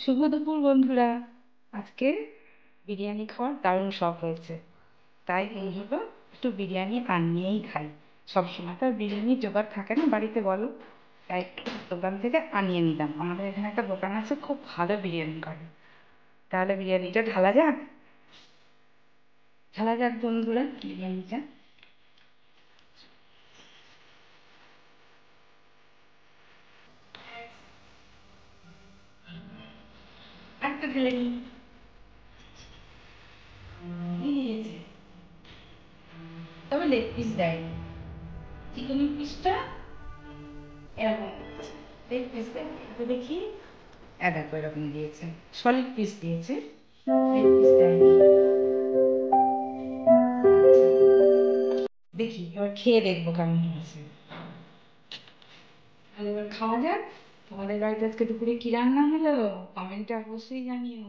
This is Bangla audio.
শুভ দুপুর বন্ধুরা। আজকে বিরিয়ানি খাওয়ার দারুণ শখ হয়েছে, তাই এই হলো একটু বিরিয়ানি আনিয়েই খাই। সবসময় তো আর বিরিয়ানির জোগাড় থাকে না বাড়িতে, বলো। তাই একটু দোকান থেকে আনিয়ে নিলাম। আমাদের এখানে একটা দোকান আছে, খুব ভালো বিরিয়ানি করে। তাহলে বিরিয়ানিটা ঢালা যাক। ঢালা যাক বন্ধুরা বিরিয়ানিটা। একটা ঢেলে নিই। দিয়ে দিয়েছে, তবে লেগ পিস দেয়নি। চিকেনের পিসটা এরকম লেগ পিস দেয়নি। এটা দেখি, দেখো এরকম দিয়েছে, সলিড পিস দিয়েছে, লেগ পিস দেয়নি। দেখি এবার খেয়ে দেখবো কেমন হয়েছে। তাহলে এবার খাওয়া যাক। তোমাদের বাড়িতে আজকে দুপুরে কি রান্না হলো কমেন্টে অবশ্যই জানিও।